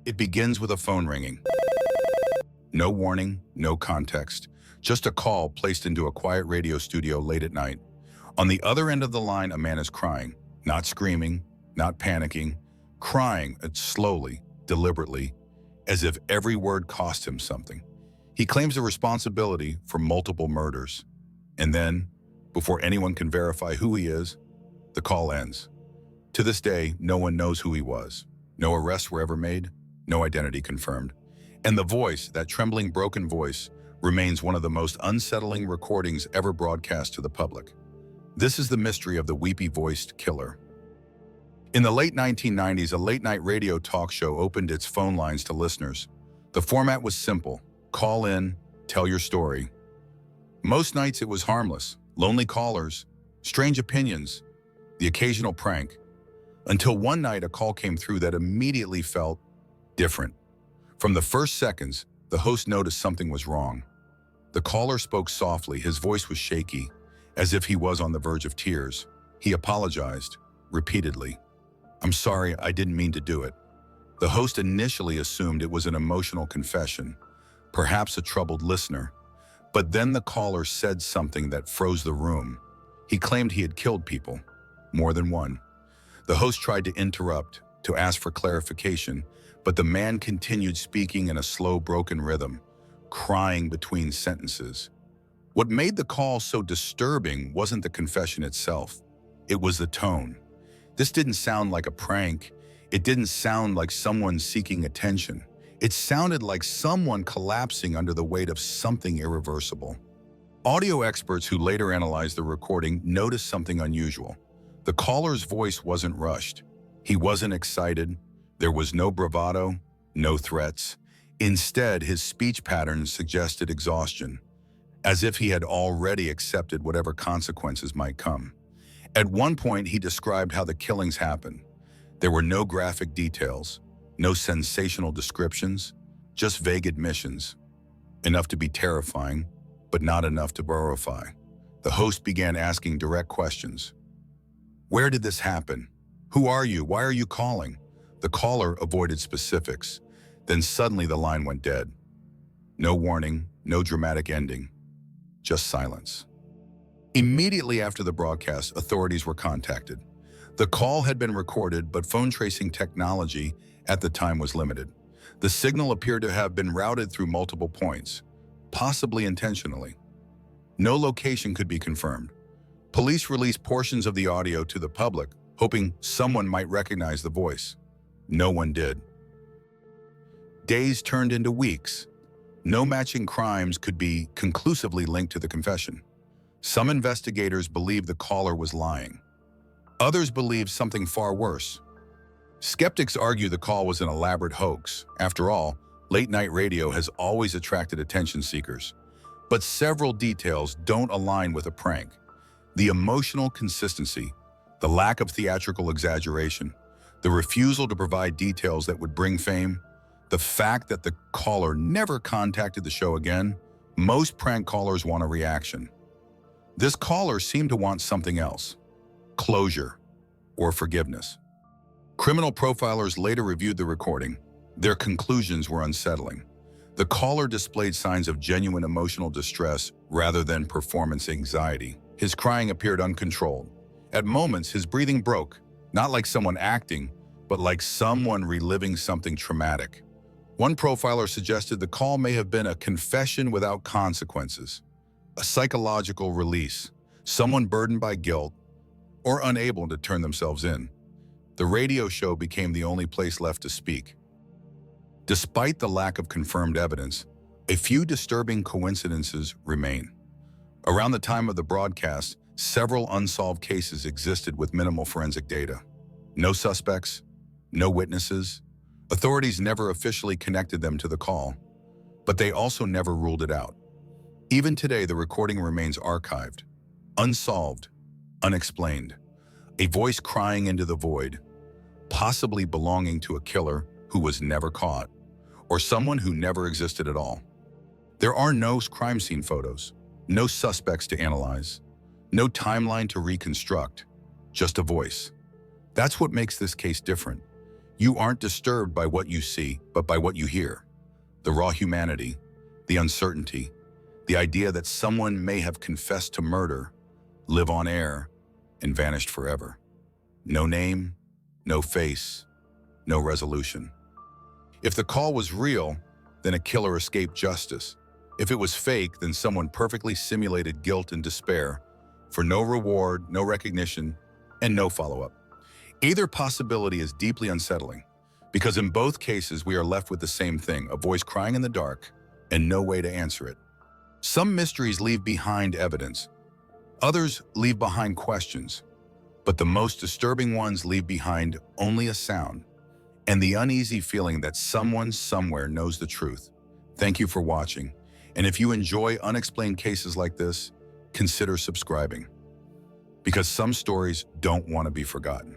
It begins with a phone ringing. No warning, no context. Just a call placed into a quiet radio studio late at night. On the other end of the line, a man is crying. Not screaming, not panicking. Crying slowly, deliberately, as if every word cost him something. He claims a responsibility for multiple murders. And then, before anyone can verify who he is, the call ends. To this day, no one knows who he was. No arrests were ever made, no identity confirmed. And the voice, that trembling, broken voice, remains one of the most unsettling recordings ever broadcast to the public. This is the mystery of the Weepy-Voiced Killer. In the late 1990s, a late-night radio talk show opened its phone lines to listeners. The format was simple. Call in, tell your story. Most nights it was harmless, lonely callers, strange opinions, the occasional prank. Until one night a call came through that immediately felt different. From the first seconds, the host noticed something was wrong. The caller spoke softly, his voice was shaky, as if he was on the verge of tears. He apologized, repeatedly. "I'm sorry, I didn't mean to do it." The host initially assumed it was an emotional confession, perhaps a troubled listener. But then the caller said something that froze the room. He claimed he had killed people, more than one. The host tried to interrupt, to ask for clarification, but the man continued speaking in a slow, broken rhythm, crying between sentences. What made the call so disturbing wasn't the confession itself. It was the tone. This didn't sound like a prank. It didn't sound like someone seeking attention. It sounded like someone collapsing under the weight of something irreversible. Audio experts who later analyzed the recording noticed something unusual. The caller's voice wasn't rushed. He wasn't excited. There was no bravado, no threats. Instead, his speech patterns suggested exhaustion, as if he had already accepted whatever consequences might come. At one point, he described how the killings happened. There were no graphic details, no sensational descriptions, just vague admissions. Enough to be terrifying, but not enough to horrify. The host began asking direct questions. "Where did this happen? Who are you? Why are you calling?" The caller avoided specifics. Then suddenly the line went dead. No warning, no dramatic ending, just silence. Immediately after the broadcast, authorities were contacted. The call had been recorded, but phone tracing technology at the time was limited. The signal appeared to have been routed through multiple points, possibly intentionally. No location could be confirmed. Police released portions of the audio to the public, hoping someone might recognize the voice. No one did. Days turned into weeks. No matching crimes could be conclusively linked to the confession. Some investigators believed the caller was lying. Others believed something far worse. Skeptics argue the call was an elaborate hoax. After all, late-night radio has always attracted attention seekers. But several details don't align with a prank. The emotional consistency, the lack of theatrical exaggeration, the refusal to provide details that would bring fame, the fact that the caller never contacted the show again. Most prank callers want a reaction. This caller seemed to want something else: closure or forgiveness. Criminal profilers later reviewed the recording. Their conclusions were unsettling. The caller displayed signs of genuine emotional distress rather than performance anxiety. His crying appeared uncontrolled. At moments, his breathing broke, not like someone acting, but like someone reliving something traumatic. One profiler suggested the call may have been a confession without consequences, a psychological release, someone burdened by guilt or unable to turn themselves in. The radio show became the only place left to speak. Despite the lack of confirmed evidence, a few disturbing coincidences remain. Around the time of the broadcast, several unsolved cases existed with minimal forensic data. No suspects, no witnesses. Authorities never officially connected them to the call, but they also never ruled it out. Even today, the recording remains archived, unsolved, unexplained. A voice crying into the void, possibly belonging to a killer who was never caught, or someone who never existed at all. There are no crime scene photos, no suspects to analyze, no timeline to reconstruct, just a voice. That's what makes this case different. You aren't disturbed by what you see, but by what you hear. The raw humanity, the uncertainty, the idea that someone may have confessed to murder, live on air, and vanished forever. No name, no face, no resolution. If the call was real, then a killer escaped justice. If it was fake, then someone perfectly simulated guilt and despair for no reward, no recognition, and no follow-up. Either possibility is deeply unsettling, because in both cases we are left with the same thing, a voice crying in the dark and no way to answer it. Some mysteries leave behind evidence, others leave behind questions, but the most disturbing ones leave behind only a sound and the uneasy feeling that someone somewhere knows the truth. Thank you for watching, and if you enjoy unexplained cases like this, consider subscribing, because some stories don't want to be forgotten.